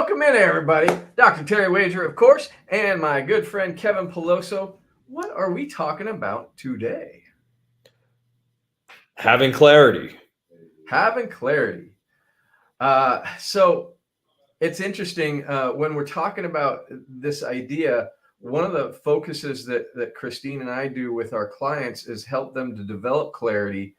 Welcome in, everybody. Dr. Terry Wager, of course, and my good friend Kevin Peloso. What are we talking about today? Having clarity. Having clarity. So it's interesting when we're talking about this idea. One of the focuses that Christine and I do with our clients is help them to develop clarity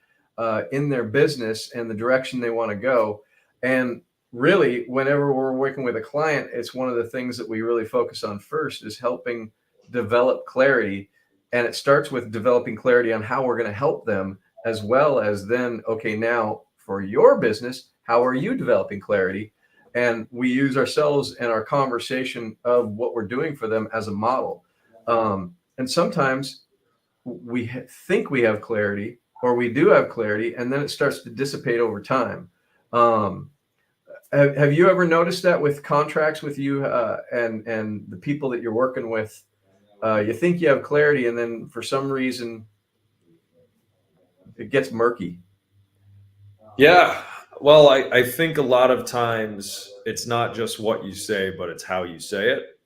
in their business and the direction they want to go. And really, whenever we're working with a client, it's one of the things that we really focus on first is helping develop clarity. And it starts with developing clarity on how we're going to help them, as well as then, okay, now for your business, how are you developing clarity? And we use ourselves and our conversation of what we're doing for them as a model. And sometimes we think we have clarity, or we do have clarity, and then it starts to dissipate over time. Have you ever noticed that with contracts with you and the people that you're working with? You think you have clarity, and then for some reason it gets murky. Yeah. Well, I think a lot of times it's not just what you say, but it's how you say it.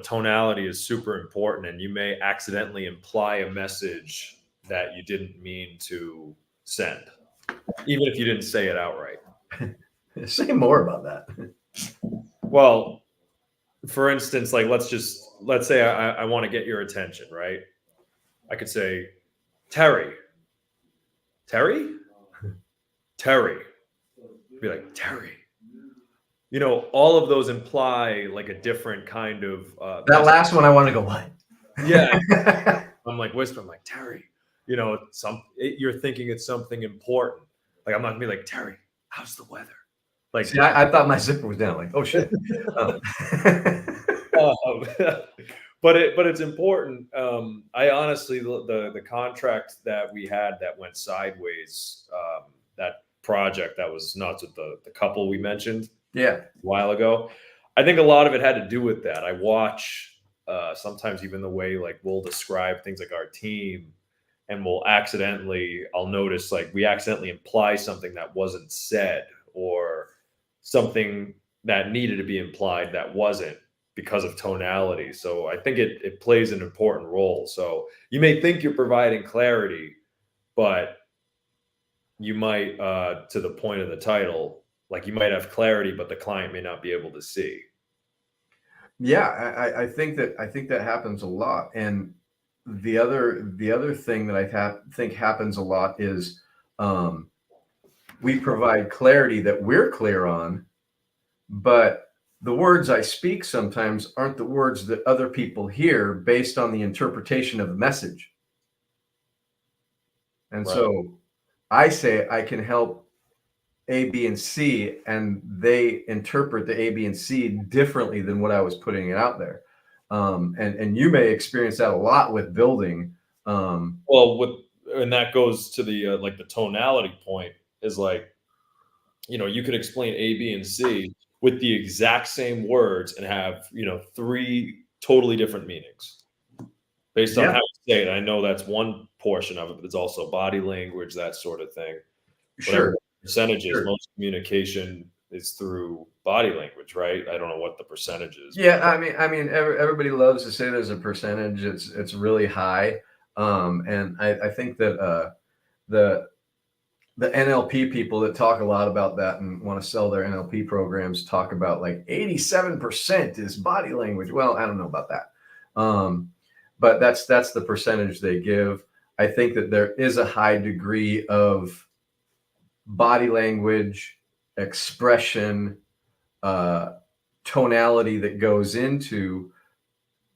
Tonality is super important, and you may accidentally imply a message that you didn't mean to send, even if you didn't say it outright. Say more about that. Well, for instance, like let's say I want to get your attention, right? I could say, Terry. Terry? Terry. Be like, Terry. All of those imply like a different kind of that last one I want to go, what? Yeah. I'm like whispering, like, Terry, you're thinking it's something important. Like, I'm not gonna be like, Terry, how's the weather? Like, see, I thought my zipper was down, like, oh shit. But it's important. I honestly, the contract that we had that went sideways, that project that was nuts with the couple we mentioned a while ago, I think a lot of it had to do with that. I watch sometimes even the way like we'll describe things like our team, and I'll notice like we accidentally imply something that wasn't said, or something that needed to be implied that wasn't, because of tonality. So I think it plays an important role. So you may think you're providing clarity, but you might, to the point of the title, like you might have clarity, but the client may not be able to see. Yeah, I think that happens a lot. And the other thing that I think happens a lot is we provide clarity that we're clear on, but the words I speak sometimes aren't the words that other people hear based on the interpretation of the message. And Right. so I say I can help A, B, and C, and they interpret the A, B, and C differently than what I was putting it out there. And you may experience that a lot with building. And that goes to the like the tonality point is like, you could explain A, B, and C with the exact same words and have, 3 totally different meanings based on how you say it. I know that's one portion of it, but it's also body language, that sort of thing. Sure. Percentages, most communication is through body language, right? I don't know what the percentage is. Yeah, I mean, everybody loves to say there's a percentage. It's really high, and I think that the NLP people that talk a lot about that and want to sell their NLP programs talk about like 87% is body language. Well, I don't know about that, but that's the percentage they give. I think that there is a high degree of body language, expression, tonality that goes into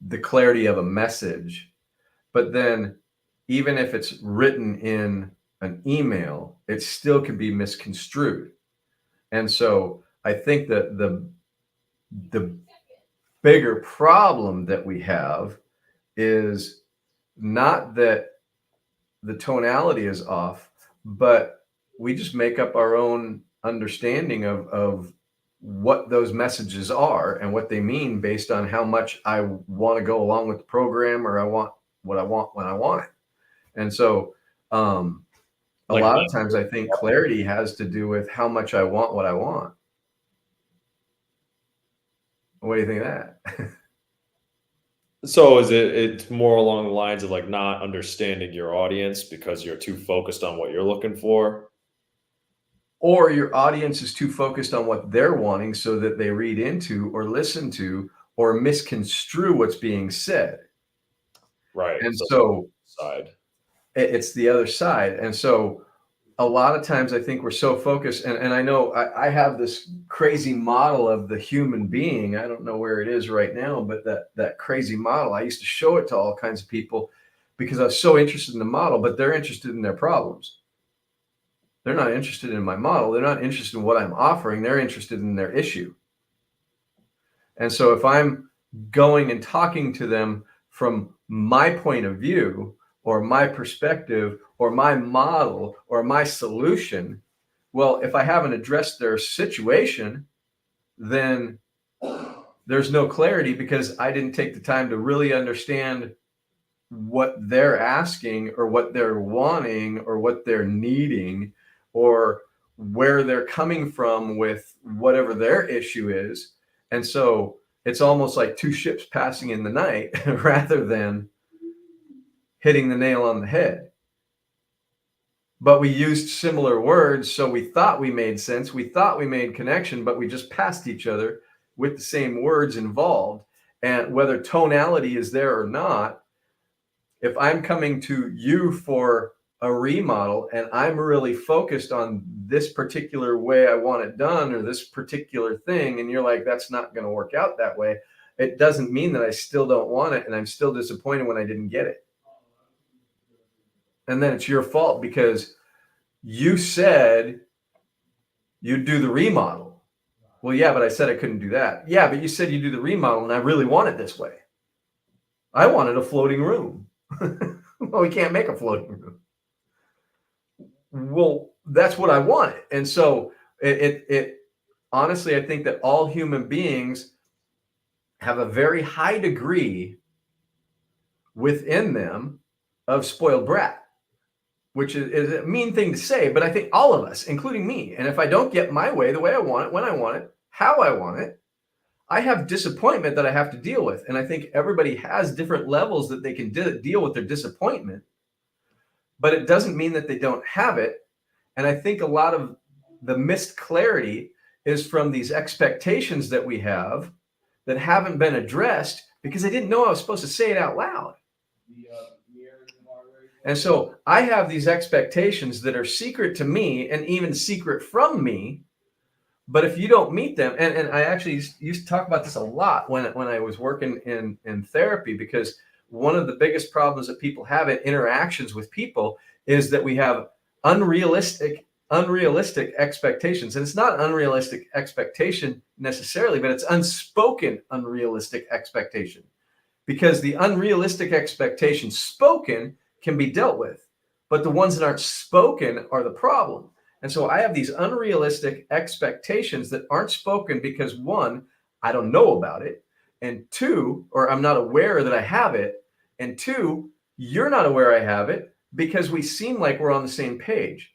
the clarity of a message. But then even if it's written in an email, it still can be misconstrued. And so I think that the bigger problem that we have is not that the tonality is off, but we just make up our own understanding of what those messages are and what they mean based on how much I want to go along with the program, or I want what I want when I want it. And so a lot of times I think clarity has to do with how much I want what I want. What do you think of that? So it's more along the lines of like not understanding your audience because you're too focused on what you're looking for? Or your audience is too focused on what they're wanting so that they read into or listen to or misconstrue what's being said. Right. And So it's so side. it's the other side. And so a lot of times I think we're so focused, and I know I have this crazy model of the human being. I don't know where it is right now, but that crazy model, I used to show it to all kinds of people because I was so interested in the model, but they're interested in their problems. They're not interested in my model. They're not interested in what I'm offering. They're interested in their issue. And so if I'm going and talking to them from my point of view or my perspective or my model or my solution, well, if I haven't addressed their situation, then there's no clarity because I didn't take the time to really understand what they're asking or what they're wanting or what they're needing or where they're coming from with whatever their issue is. And so it's almost like two ships passing in the night rather than hitting the nail on the head. But we used similar words, so we thought we made sense. We thought we made connection, but we just passed each other with the same words involved. And whether tonality is there or not, if I'm coming to you for a remodel and I'm really focused on this particular way I want it done or this particular thing, and you're like, that's not going to work out that way, it doesn't mean that I still don't want it and I'm still disappointed when I didn't get it. And then it's your fault because you said you'd do the remodel. Well, yeah, but I said I couldn't do that. Yeah, but you said you do the remodel and I really want it this way. I wanted a floating room. Well, we can't make a floating room. Well, that's what I wanted. And so it honestly, I think that all human beings have a very high degree within them of spoiled brat, which is a mean thing to say, but I think all of us, including me, and if I don't get my way, the way I want it, when I want it, how I want it, I have disappointment that I have to deal with. And I think everybody has different levels that they can deal with their disappointment, but it doesn't mean that they don't have it. And I think a lot of the missed clarity is from these expectations that we have that haven't been addressed because I didn't know I was supposed to say it out loud. And so I have these expectations that are secret to me and even secret from me. But if you don't meet them, and I actually used to talk about this a lot when I was working in therapy, because one of the biggest problems that people have in interactions with people is that we have unrealistic expectations. And it's not unrealistic expectation necessarily, but it's unspoken unrealistic expectation. Because the unrealistic expectations spoken can be dealt with, but the ones that aren't spoken are the problem. And so I have these unrealistic expectations that aren't spoken because one, I don't know about it, and two, or I'm not aware that I have it, and two, you're not aware I have it because we seem like we're on the same page.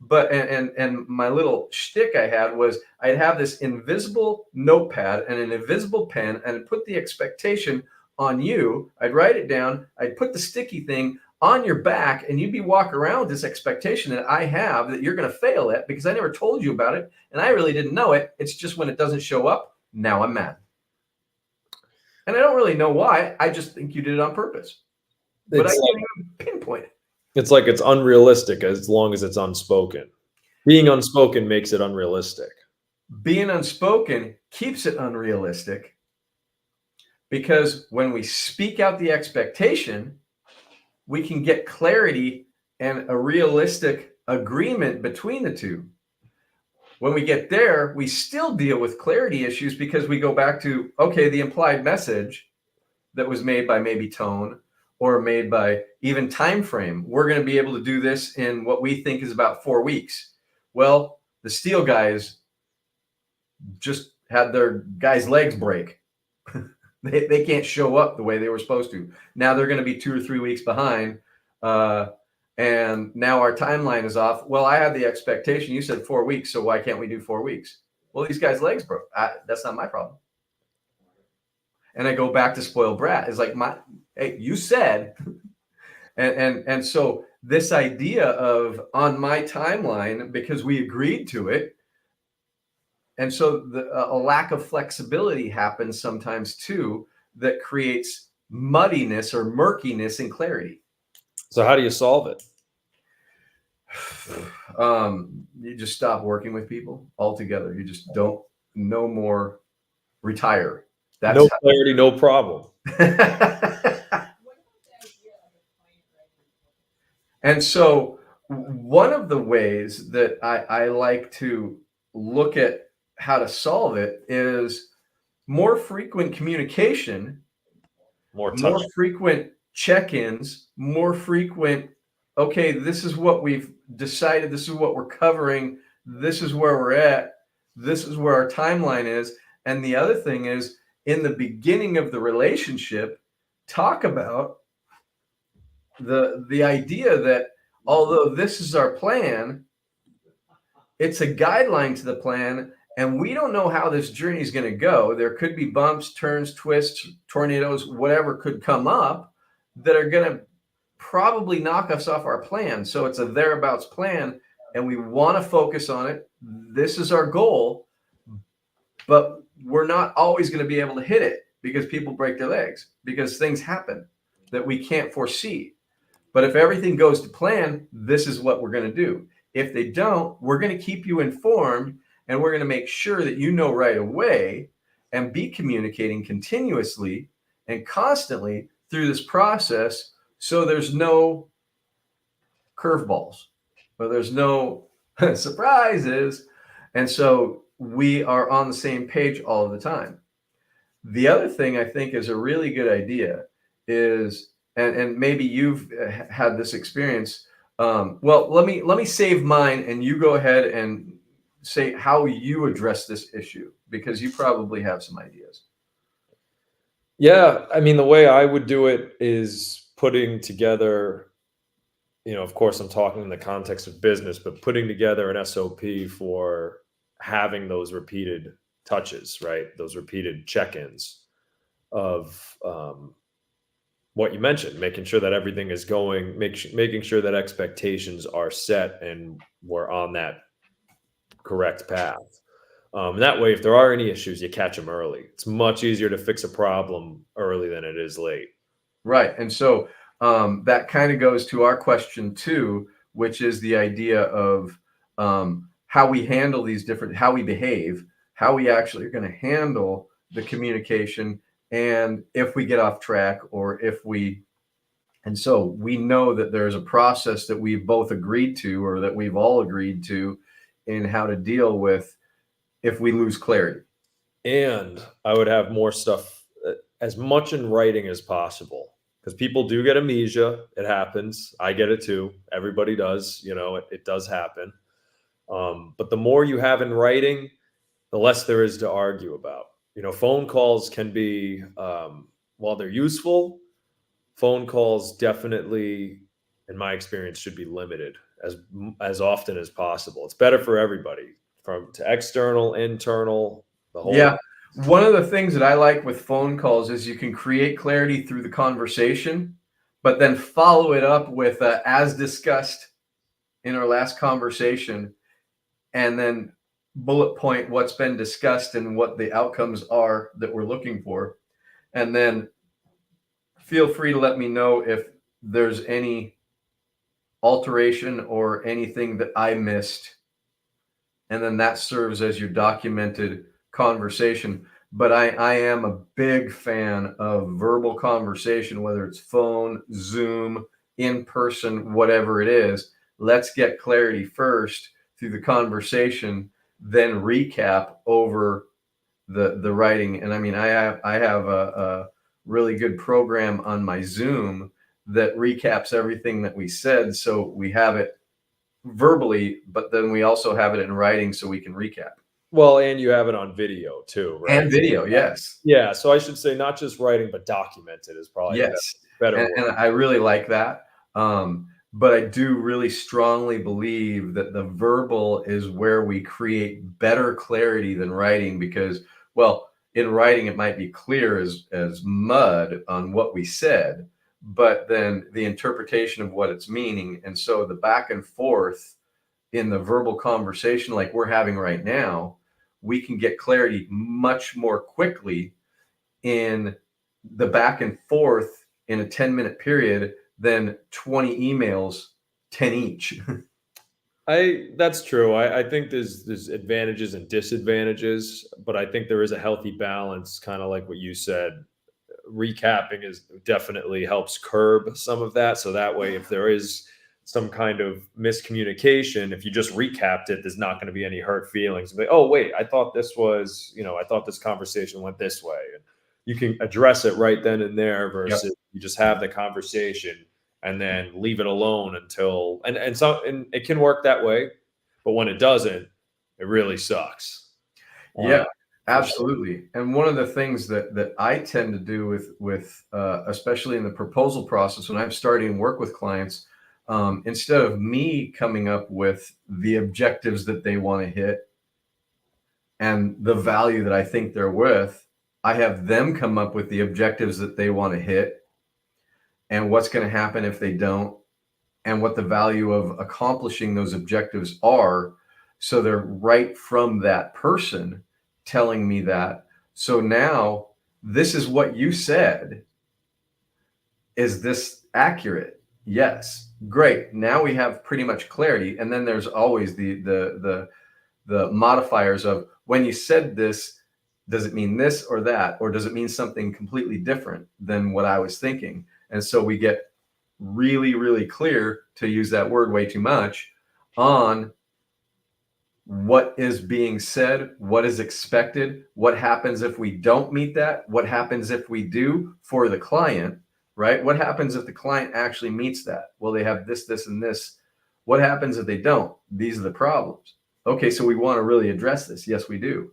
But and my little shtick I had was I'd have this invisible notepad and an invisible pen, and I'd put the expectation on you. I'd write it down. I'd put the sticky thing on your back, and you'd be walking around with this expectation that I have that you're going to fail at because I never told you about it, and I really didn't know it. It's just when it doesn't show up, now I'm mad. And I don't really know why. I just think you did it on purpose. But I can't even pinpoint it. It's like it's unrealistic as long as it's unspoken. Being unspoken makes it unrealistic. Being unspoken keeps it unrealistic because when we speak out the expectation, we can get clarity and a realistic agreement between the two. When we get there, we still deal with clarity issues because we go back to, okay, the implied message that was made by maybe tone or made by even time frame. We're going to be able to do this in what we think is about 4 weeks. Well, the steel guys just had their guys' legs break. They can't show up the way they were supposed to. Now they're going to be 2 or 3 weeks behind. And now our timeline is off. Well, I had the expectation. You said 4 weeks. So why can't we do 4 weeks? Well, these guys' legs broke. That's not my problem. and I go back to spoiled brat. It's like, hey, you said, and so this idea of on my timeline, because we agreed to it, and so a lack of flexibility happens sometimes too, that creates muddiness or murkiness in clarity. So how do you solve it? You just stop working with people altogether. You just don't, no more, retire. That's no clarity, no problem. And so one of the ways that I like to look at how to solve it is more frequent communication, more frequent check-ins, more frequent, okay, this is what we've decided, this is what we're covering, this is where we're at, this is where our timeline is. And the other thing is, in the beginning of the relationship, talk about the idea that although this is our plan, it's a guideline to the plan, and we don't know how this journey is going to go. There could be bumps, turns, twists, tornadoes, whatever could come up that are going to probably knock us off our plan. So it's a thereabouts plan, and we want to focus on it. This is our goal, but we're not always going to be able to hit it because people break their legs, because things happen that we can't foresee. But if everything goes to plan, this is what we're going to do. If they don't, we're going to keep you informed, and we're going to make sure that you know right away, and be communicating continuously and constantly through this process, so there's no curveballs or there's no surprises. And so we are on the same page all of the time. The other thing I think is a really good idea is, and maybe you've had this experience. Well, let me save mine, and you go ahead and say how you address this issue, because you probably have some ideas. Yeah, I mean, the way I would do it is putting together, of course, I'm talking in the context of business, but putting together an SOP for having those repeated touches, right? Those repeated check-ins of what you mentioned, making sure that everything is going, making sure that expectations are set and we're on that correct path. That way, if there are any issues, you catch them early. It's much easier to fix a problem early than it is late. Right. And so that kind of goes to our question too, which is the idea of how we handle these different, how we behave, how we actually are going to handle the communication, and if we get off track, or if we, and so we know that there's a process that we've both agreed to, or that we've all agreed to, in how to deal with if we lose clarity. And I would have more stuff, as much in writing as possible, because people do get amnesia. It happens. I get it too. Everybody does. It does happen. But the more you have in writing, the less there is to argue about. Phone calls can be, while they're useful, phone calls definitely, in my experience, should be limited as often as possible. It's better for everybody, to external, internal, the whole. Yeah. One of the things that I like with phone calls is you can create clarity through the conversation, but then follow it up with as discussed in our last conversation, and then bullet point what's been discussed and what the outcomes are that we're looking for. And then feel free to let me know if there's any alteration or anything that I missed. And then that serves as your documented conversation. But I am a big fan of verbal conversation, whether it's phone, Zoom, in person, whatever it is. Let's get clarity first through the conversation, then recap over the writing. And I mean, I have a really good program on my Zoom that recaps everything that we said, so we have it verbally, but then we also have it in writing so we can recap. Well, and you have it on video too, right? And video, yes. Yeah, so I should say not just writing, but documented is probably better. And I really like that. But I do really strongly believe that the verbal is where we create better clarity than writing, because, well, in writing, it might be clear as mud on what we said, but then the interpretation of what it's meaning. And so the back and forth in the verbal conversation, like we're having right now, we can get clarity much more quickly in the back and forth in a 10-minute period than 20 emails, 10 each. That's true. I think there's advantages and disadvantages, but I think there is a healthy balance, kind of like what you said. Recapping is definitely helps curb some of that. So that way, if there is some kind of miscommunication, if you just recapped it, there's not going to be any hurt feelings. Like, oh wait, I thought this was, I thought this conversation went this way, and you can address it right then and there. Versus Yep. you just have the conversation and then leave it alone until and it can work that way, but when it doesn't, it really sucks. Yeah, For sure. absolutely. And one of the things that I tend to do with especially in the proposal process when I'm starting work with clients, instead of me coming up with the objectives that they want to hit and the value that I think they're worth, I have them come up with the objectives that they want to hit and what's going to happen if they don't, and what the value of accomplishing those objectives are. So they're right from that person telling me that. So now this is what you said. Is this accurate? Yes. Great. Now we have pretty much clarity. And then there's always the modifiers of when you said this, does it mean this or that? Or does it mean something completely different than what I was thinking? And so we get really, really clear, to use that word way too much, on what is being said, what is expected, what happens if we don't meet that, what happens if we do for the client, right? What happens if the client actually meets that? Well, they have this, this, and this. What happens if they don't? These are the problems. Okay, so we want to really address this. Yes, we do.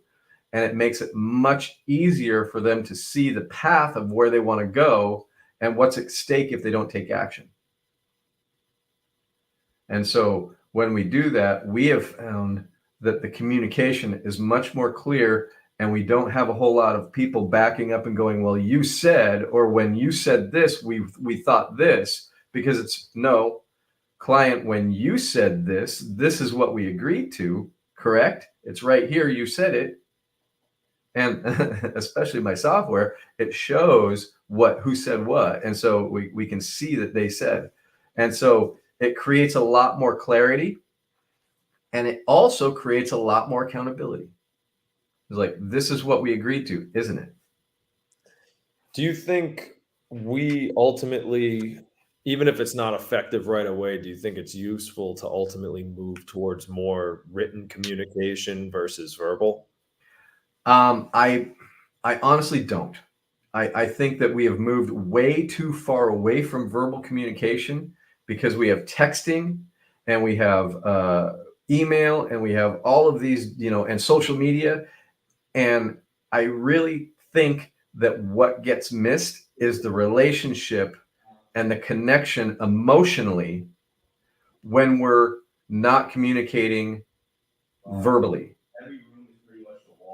And it makes it much easier for them to see the path of where they want to go and what's at stake if they don't take action. And so when we do that, we have found that the communication is much more clear, and we don't have a whole lot of people backing up and going, well, you said, or when you said this, we thought this, because it's no, client, when you said this, this is what we agreed to, correct? It's right here, you said it. And especially my software, it shows who said what. And so we can see that they said. And so it creates a lot more clarity, and it also creates a lot more accountability. It's like, this is what we agreed to, isn't it? Do you think we ultimately, even if it's not effective right away, do you think it's useful to ultimately move towards more written communication versus verbal? I honestly don't. I think that we have moved way too far away from verbal communication because we have texting and we have email and we have all of these, and social media. And I really think that what gets missed is the relationship and the connection emotionally when we're not communicating verbally.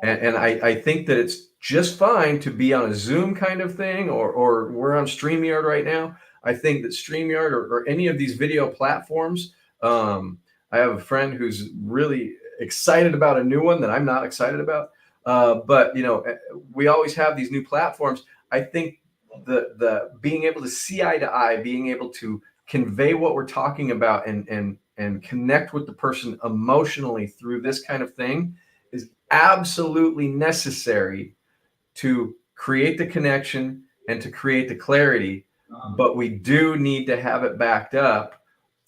And I think that it's just fine to be on a Zoom kind of thing, or we're on StreamYard right now. I think that StreamYard or any of these video platforms, I have a friend who's really excited about a new one that I'm not excited about. But we always have these new platforms. I think the being able to see eye to eye, being able to convey what we're talking about and connect with the person emotionally through this kind of thing is absolutely necessary to create the connection and to create the clarity. But we do need to have it backed up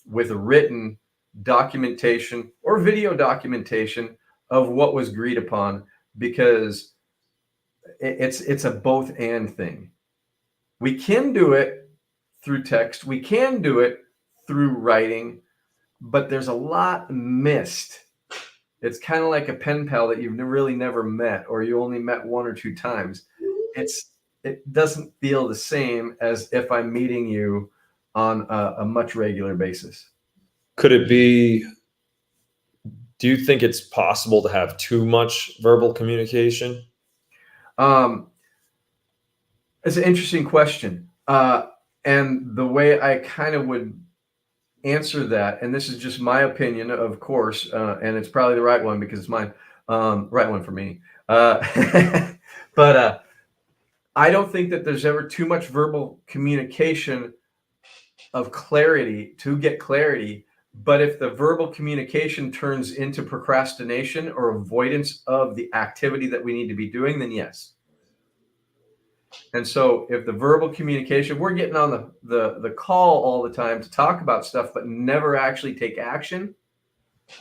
with a written documentation or video documentation of what was agreed upon, because it's a both and thing. We can do it through text, we can do it through writing, but there's a lot missed. It's kind of like a pen pal that you've really never met, or you only met one or two times. It doesn't feel the same as if I'm meeting you on a much regular basis. Could it be, do you think it's possible to have too much verbal communication? It's an interesting question. And the way I kind of would answer that, and this is just my opinion, of course, and it's probably the right one because it's mine, right one for me. But I don't think that there's ever too much verbal communication of clarity to get clarity. But if the verbal communication turns into procrastination or avoidance of the activity that we need to be doing, then yes. And so if the verbal communication, we're getting on the call all the time to talk about stuff, but never actually take action,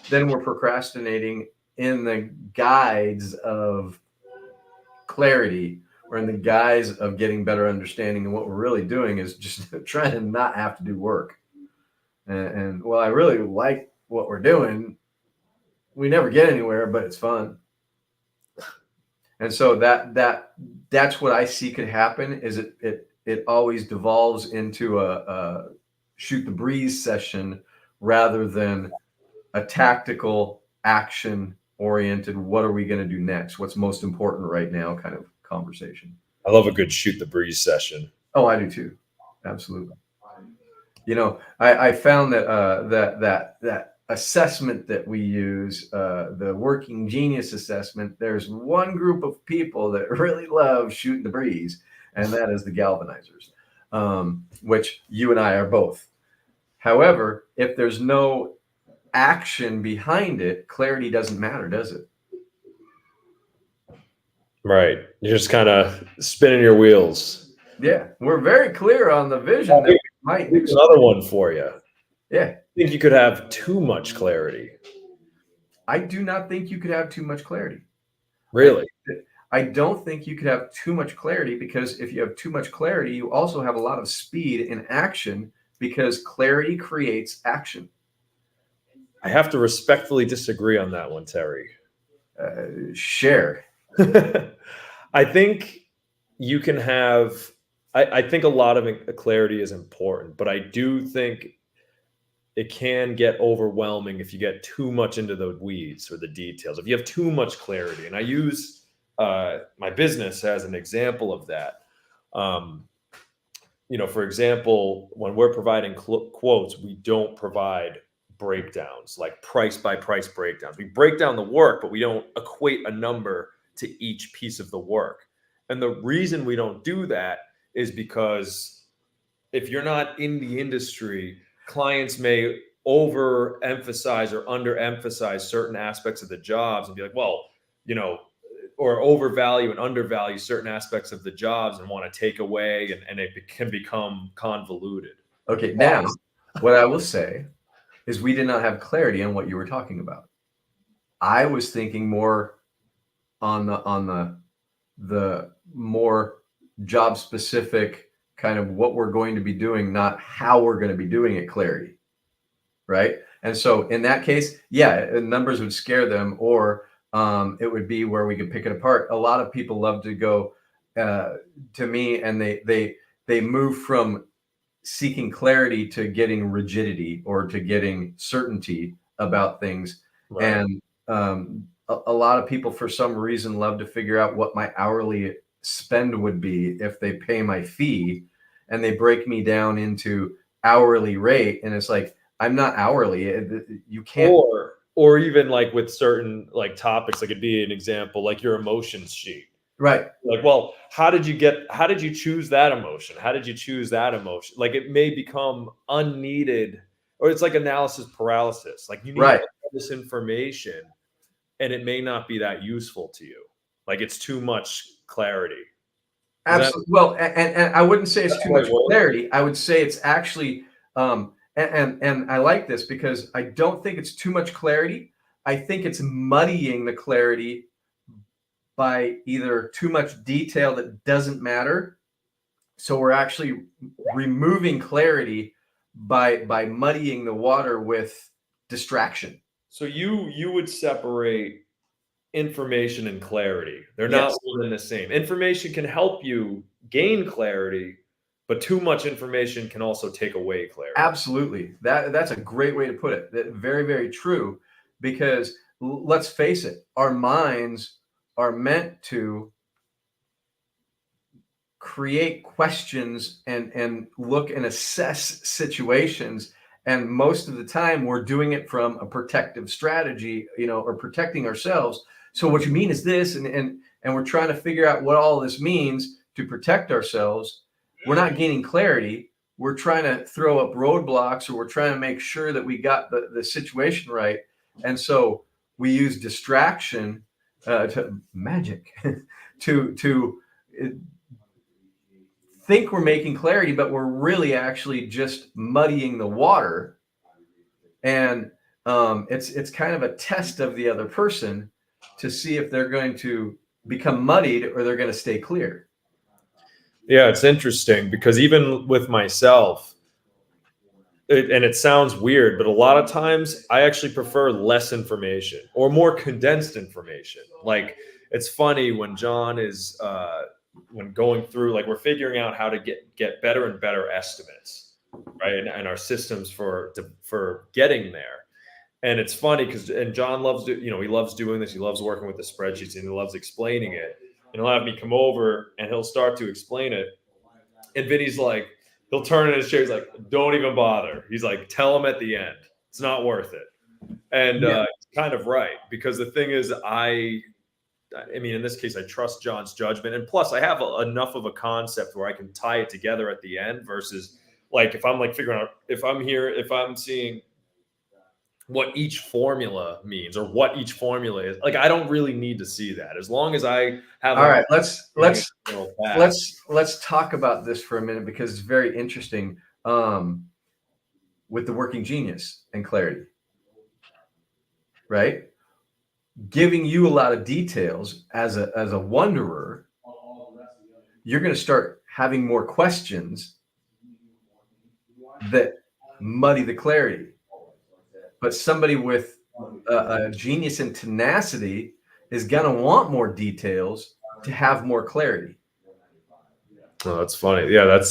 then we're procrastinating in the guise of clarity or in the guise of getting better understanding. And what we're really doing is just trying to not have to do work. And well, I really like what we're doing. We never get anywhere, but it's fun. And so that's what I see could happen. Is it always devolves into a shoot the breeze session rather than a tactical action oriented. What are we going to do next? What's most important right now? Kind of conversation. I love a good shoot the breeze session. Oh, I do too. Absolutely. I found that that assessment that we use, the working genius assessment, there's one group of people that really love shooting the breeze, and that is the galvanizers, which you and I are both. However, if there's no action behind it, clarity doesn't matter, does it? Right. You're just kind of spinning your wheels. Yeah, we're very clear on the vision that we might do. Another one for you. Yeah. I think you could have too much clarity. I do not think you could have too much clarity. Really? I don't think you could have too much clarity, because if you have too much clarity, you also have a lot of speed in action, because clarity creates action. I have to respectfully disagree on that one, Terry. Share. I think you can have, I think a lot of clarity is important, but I do think it can get overwhelming if you get too much into the weeds or the details. If you have too much clarity, and I use my business as an example of that. For example, when we're providing quotes, we don't provide breakdowns, like price by price breakdowns. We break down the work, but we don't equate a number to each piece of the work. And the reason we don't do that is because if you're not in the industry, clients may overemphasize or underemphasize certain aspects of the jobs and be like, well, or overvalue and undervalue certain aspects of the jobs and want to take away, and it can become convoluted. Okay, now what I will say is we did not have clarity on what you were talking about. I was thinking more on the more job specific kind of what we're going to be doing, not how we're going to be doing it, clarity. Right. And so in that case, yeah, numbers would scare them, or it would be where we could pick it apart. A lot of people love to go to me, and they move from seeking clarity to getting rigidity or to getting certainty about things. Right. And a lot of people, for some reason, love to figure out what my hourly spend would be if they pay my fee, and they break me down into hourly rate. And it's like, I'm not hourly. You can't. Or even like with certain like topics, like it'd be an example, like your emotions sheet. Right. Like, well, how did you choose that emotion? How did you choose that emotion? Like it may become unneeded, or it's like analysis paralysis. Like you need all this information and it may not be that useful to you. Like it's too much clarity. Absolutely. Well, and I wouldn't say it's too much clarity. I would say it's actually, and I like this because I don't think it's too much clarity. I think it's muddying the clarity by either too much detail that doesn't matter. So we're actually removing clarity by muddying the water with distraction. So you would separate information and clarity. They're not one and the same. Information can help you gain clarity, but too much information can also take away clarity. Absolutely. That's a great way to put it. Very, very true. Because let's face it, our minds are meant to create questions and look and assess situations. And most of the time we're doing it from a protective strategy, or protecting ourselves. So what you mean is this, and we're trying to figure out what all this means to protect ourselves. We're not gaining clarity. We're trying to throw up roadblocks, or we're trying to make sure that we got the situation right. And so we use distraction, to magic, to think we're making clarity, but we're really actually just muddying the water. And it's kind of a test of the other person to see if they're going to become muddied or they're going to stay clear. Yeah, it's interesting because even with myself, and it sounds weird, but a lot of times I actually prefer less information or more condensed information. Like, it's funny when John is when going through, like, we're figuring out how to get better and better estimates, right, and our systems for getting there. And it's funny because, and John loves he loves doing this. He loves working with the spreadsheets and he loves explaining it. And he'll have me come over and he'll start to explain it. And Vinny's like, he'll turn in his chair. He's like, don't even bother. He's like, tell him at the end. It's not worth it. And it's kind of right, because the thing is, I mean, in this case, I trust John's judgment. And plus, I have enough of a concept where I can tie it together at the end versus, like, if I'm like figuring out, if I'm seeing what each formula means or what each formula is, like, I don't really need to see that. As long as I have. All right, let's talk about this for a minute, because it's very interesting, with the working genius and clarity, right? Giving you a lot of details as a wanderer, you're going to start having more questions that muddy the clarity. But somebody with a genius and tenacity is going to want more details to have more clarity. Oh, that's funny. Yeah, that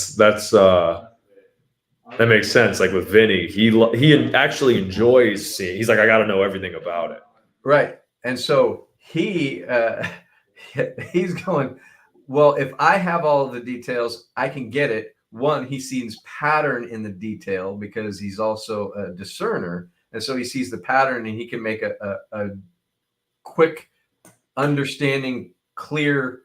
makes sense. Like with Vinny, he actually enjoys seeing. He's like, I got to know everything about it. Right. And so he's going, well, if I have all of the details, I can get it. One, he sees pattern in the detail because he's also a discerner. And so he sees the pattern and he can make a quick, understanding, clear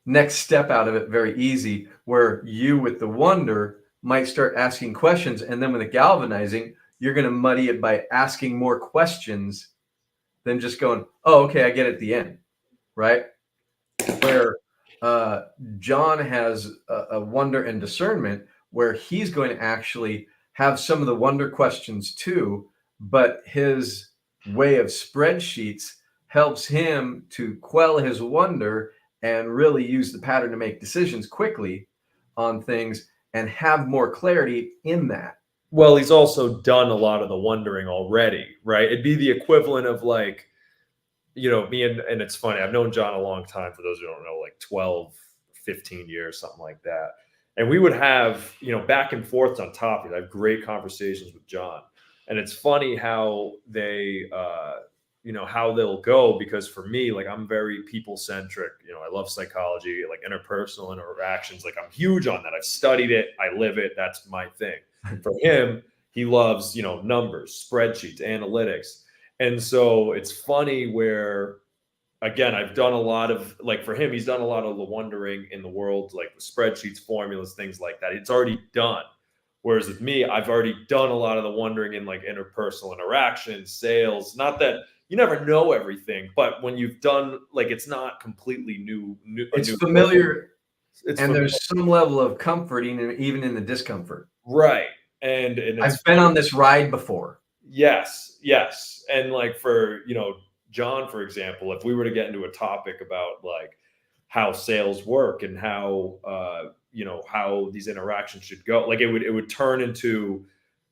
next step out of it very easy, where you with the wonder might start asking questions. And then with the galvanizing, you're going to muddy it by asking more questions than just going, oh, okay, I get it at the end, right? Where John has a wonder and discernment, where he's going to actually have some of the wonder questions too, but his way of spreadsheets helps him to quell his wonder and really use the pattern to make decisions quickly on things and have more clarity in that. Well, he's also done a lot of the wondering already, right? It'd be the equivalent of, like, me and it's funny, I've known John a long time, for those who don't know, like 12, 15 years, something like that. And we would have, back and forth on topics. I have great conversations with John. And it's funny how how they'll go, because for me, like, I'm very people centric. I love psychology, like interpersonal interactions. Like, I'm huge on that. I've studied it. I live it. That's my thing. For him, he loves, numbers, spreadsheets, analytics. And so it's funny where, again, I've done a lot of, like, for him, he's done a lot of the wondering in the world, like spreadsheets, formulas, things like that. It's already done. Whereas with me, I've already done a lot of the wondering in, like, interpersonal interactions, sales. Not that you never know everything, but when you've done, like, it's not completely new. It's familiar, and there's some level of comfort even in the discomfort. Right. And I've been on this ride before. Yes. And, like, for, John, for example, if we were to get into a topic about, like, how sales work and how how these interactions should go, like, it would turn into,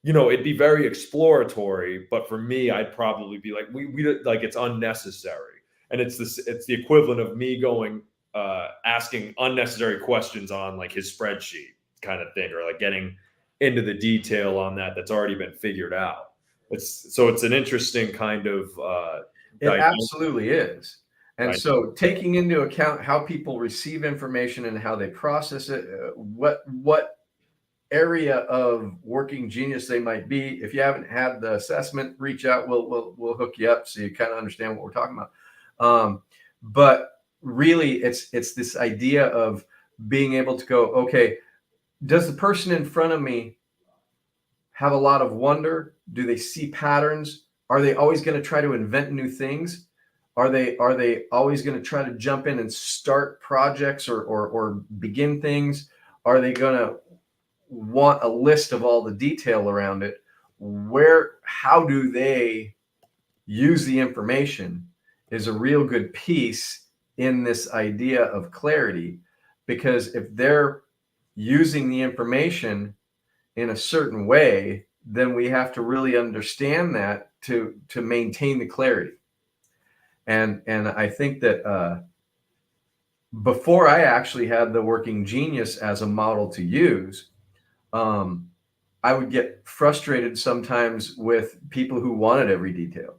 it'd be very exploratory, but for me, I'd probably be like, we like, it's unnecessary. And it's the equivalent of me going asking unnecessary questions on, like, his spreadsheet kind of thing, or, like, getting into the detail on that's already been figured out. It's an interesting kind of it absolutely is. And so taking into account how people receive information and how they process it, what area of working genius they might be. If you haven't had the assessment, reach out. We'll hook you up so you kind of understand what we're talking about. But really, it's this idea of being able to go, okay, does the person in front of me have a lot of wonder? Do they see patterns? Are they always going to try to invent new things? Are they always going to try to jump in and start projects or begin things? Are they going to want a list of all the detail around it? How do they use the information is a real good piece in this idea of clarity, because if they're using the information in a certain way, then we have to really understand that to maintain the clarity. And I think that before I actually had the working genius as a model to use, I would get frustrated sometimes with people who wanted every detail.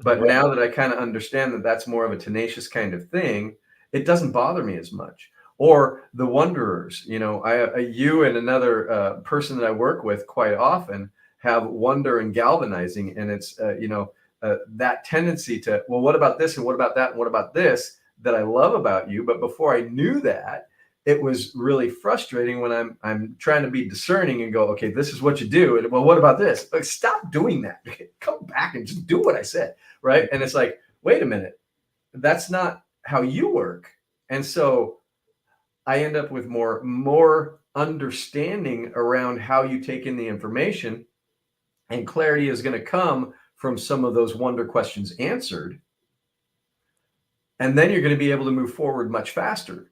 But now that I kind of understand that that's more of a tenacious kind of thing, it doesn't bother me as much. Or the wanderers, you and another person that I work with quite often have wonder and galvanizing, and it's that tendency to, well, what about this and what about that and what about this, that I love about you. But before I knew that, it was really frustrating when I'm trying to be discerning and go, okay, this is what you do, and well, what about this? Like, stop doing that. Come back and just do what I said, right? And it's like, wait a minute, that's not how you work. And so I end up with more understanding around how you take in the information, and clarity is going to come from some of those wonder questions answered. And then you're going to be able to move forward much faster.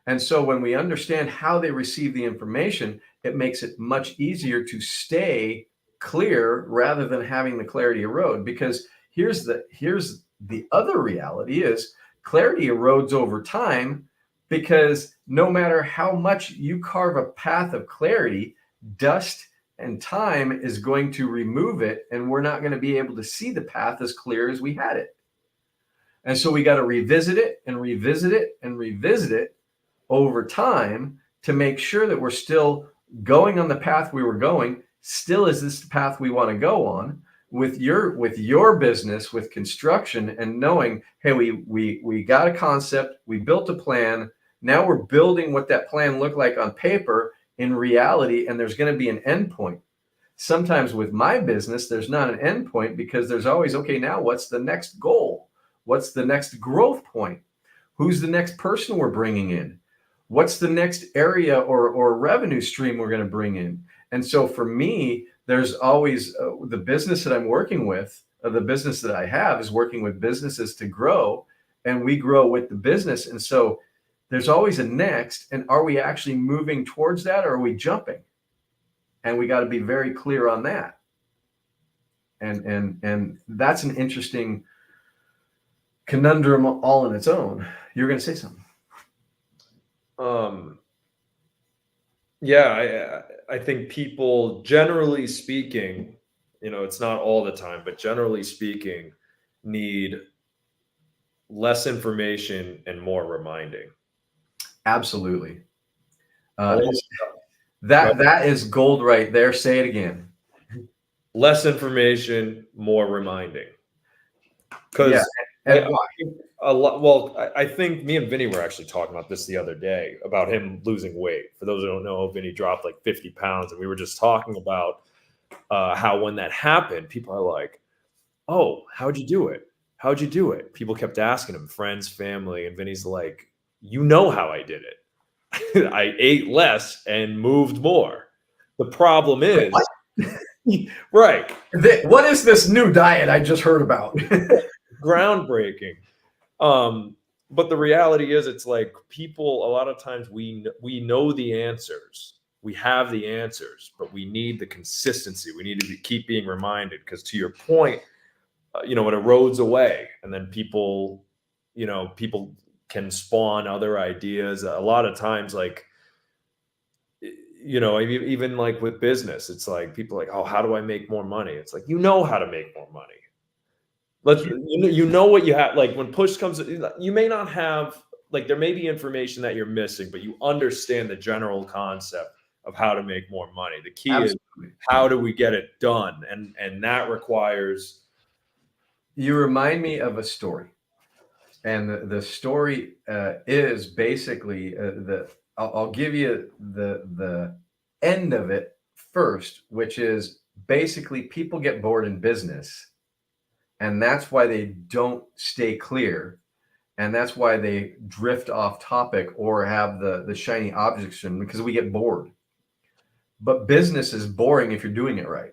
And so when we understand how they receive the information, it makes it much easier to stay clear rather than having the clarity erode. Because here's the other reality is clarity erodes over time, because no matter how much you carve a path of clarity, dust and time is going to remove it, and we're not going to be able to see the path as clear as we had it. And so we got to revisit it and revisit it and revisit it over time to make sure that we're still going on the path we were going. Still, is this the path we want to go on with your business, with construction, and knowing, hey, we got a concept, we built a plan, now we're building what that plan looked like on paper in reality, and there's going to be an end point. Sometimes with my business, there's not an end point, because there's always, okay, now what's the next goal? What's the next growth point? Who's the next person we're bringing in? What's the next area or revenue stream we're going to bring in? And so for me, there's always the business that I'm working with, the business that I have is working with businesses to grow, and we grow with the business. And so there's always a next, and are we actually moving towards that, or are we jumping? And we got to be very clear on that. And that's an interesting conundrum all on its own. You're going to say something. Yeah, I think people, generally speaking, it's not all the time, but generally speaking, need less information and more reminding. Absolutely. That is gold right there. Say it again. Less information, more reminding. Because I think me and Vinny were actually talking about this the other day, about him losing weight. For those who don't know, Vinny dropped like 50 pounds, and we were just talking about how when that happened, people are like, oh, how'd you do it? How'd you do it? People kept asking him, friends, family, and Vinny's like, you know how I did it. I ate less and moved more. The problem is, right. What is this new diet I just heard about? Groundbreaking. But the reality is, it's like, people, a lot of times we know the answers. We have the answers, but we need the consistency. We need to keep being reminded, because to your point, it erodes away, and then people can spawn other ideas. A lot of times, like, even like with business, it's like people are like, oh, how do I make more money? It's like, how to make more money. you know what you have. Like when push comes, you may not have, like there may be information that you're missing, but you understand the general concept of how to make more money. The key is Absolutely. how do we get it done, and that requires. You remind me of a story, and the story is basically I'll give you the end of it first, which is basically people get bored in business, and that's why they don't stay clear, and that's why they drift off topic or have the shiny object syndrome, because we get bored. But business is boring if you're doing it right.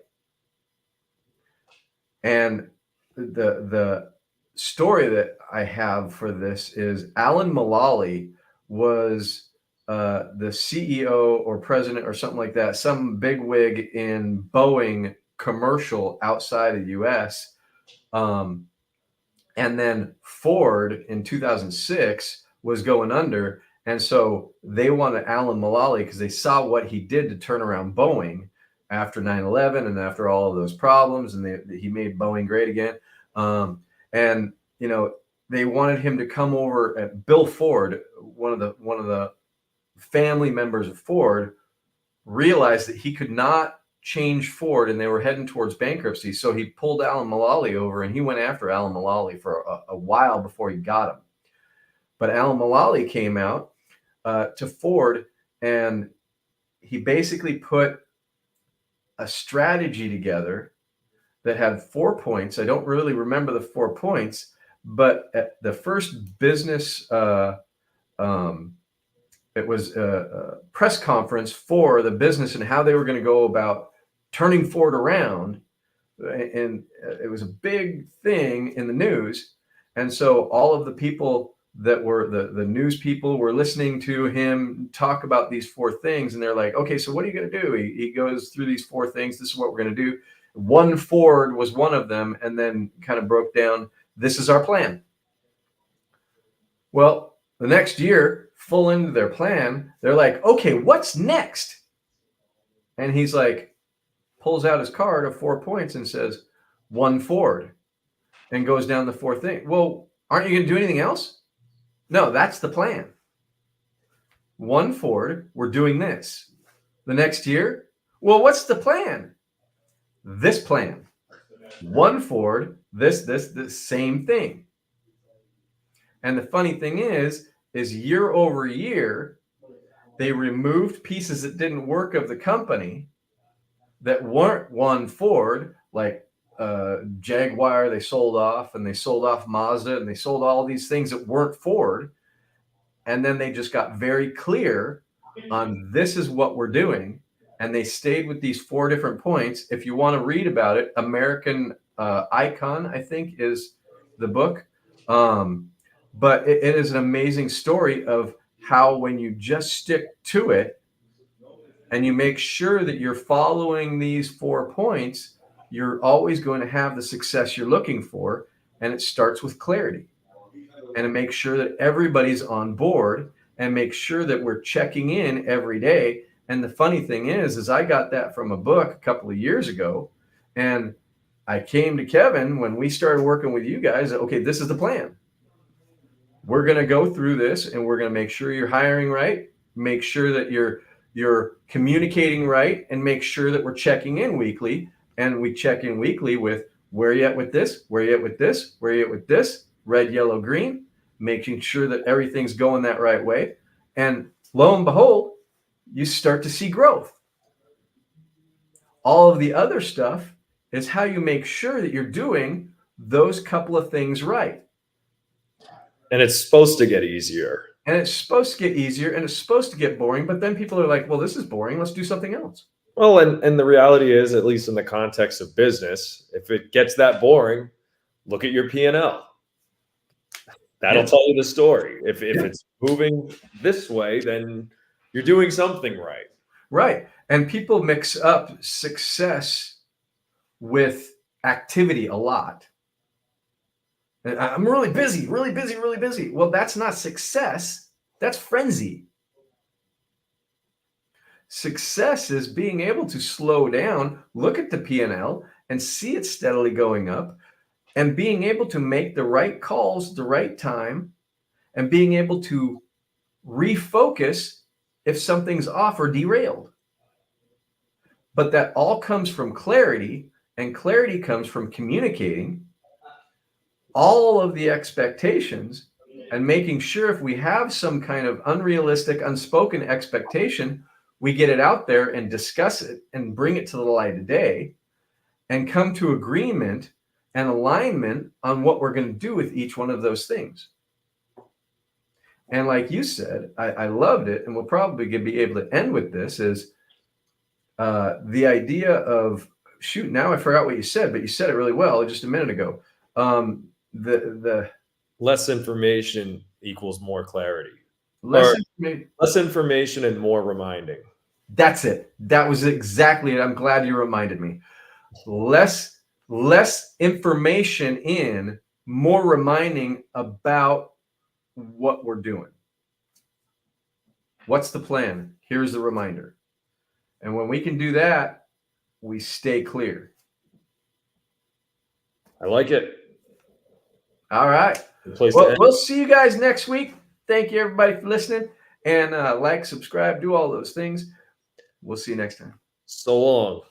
And the story that I have for this is Alan Mulally was the CEO or president or something like that, some big wig in Boeing commercial outside of the US. And then Ford in 2006 was going under. And so they wanted Alan Mulally because they saw what he did to turn around Boeing after 9/11 and after all of those problems. And he made Boeing great again. And, you know, they wanted him to come over at Bill Ford, one of the family members of Ford, realized that he could not change Ford and they were heading towards bankruptcy. So he pulled Alan Mulally over and he went after Alan Mulally for a while before he got him. But Alan Mulally came out to Ford and he basically put a strategy together that had 4 points. I don't really remember the 4 points, but at the first business it was a press conference for the business and how they were going to go about turning Ford around. And it was a big thing in the news. And so all of the people that were the news people were listening to him talk about these 4 things. And they're like, okay, so what are you going to do? He goes through these 4 things. This is what we're going to do. One Ford was one of them, and then kind of broke down, this is our plan. Well, the next year, full into their plan, they're like, okay, what's next? And he's like, pulls out his card of 4 points and says, one Ford, and goes down the 4th thing. Well, aren't you going to do anything else? No, that's the plan. One Ford, we're doing this. The next year, well, what's the plan? This plan. One Ford, this same thing. And the funny thing is year over year, they removed pieces that didn't work of the company that weren't one Ford, like Jaguar, they sold off, and they sold off Mazda, and they sold all these things that weren't Ford. And then they just got very clear on this is what we're doing. And they stayed with these 4 different points. If you want to read about it, American Icon, I think, is the book. But it is an amazing story of how when you just stick to it and you make sure that you're following these 4 points, you're always going to have the success you're looking for. And it starts with clarity. And to make sure that everybody's on board and make sure that we're checking in every day. And the funny thing is I got that from a book a couple of years ago. And I came to Kevin when we started working with you guys. Okay, this is the plan. We're going to go through this and we're going to make sure you're hiring right, make sure that you're communicating right, and make sure that we're checking in weekly. And we check in weekly with where you at with this, where you at with this, where you at with this, red, yellow, green, making sure that everything's going that right way. And lo and behold, you start to see growth. All of the other stuff is how you make sure that you're doing those couple of things right. And it's supposed to get easier. And it's supposed to get easier, and it's supposed to get boring. But then people are like, well, this is boring. Let's do something else. Well, and the reality is, at least in the context of business, if it gets that boring, look at your P&L. That'll tell you the story. If it's moving this way, then you're doing something right. Right. And people mix up success with activity a lot. I'm really busy, really busy, really busy. Well, that's not success. That's frenzy. Success is being able to slow down, look at the P&L, and see it steadily going up, and being able to make the right calls the right time, and being able to refocus if something's off or derailed. But that all comes from clarity, and clarity comes from communicating all of the expectations and making sure if we have some kind of unrealistic, unspoken expectation, we get it out there and discuss it and bring it to the light of day and come to agreement and alignment on what we're going to do with each one of those things. And like you said, I loved it, and we'll probably be able to end with this, is the idea of, shoot, now I forgot what you said, but you said it really well just a minute ago. The Less information equals more clarity. less Less information and more reminding. That's it. That was exactly it. I'm glad you reminded me. Less information in, more reminding about what we're doing. What's the plan? Here's the reminder. And when we can do that, we stay clear. I like it. All right. Well, we'll see you guys next week. Thank you, everybody, for listening. And like, subscribe, do all those things. We'll see you next time. So long.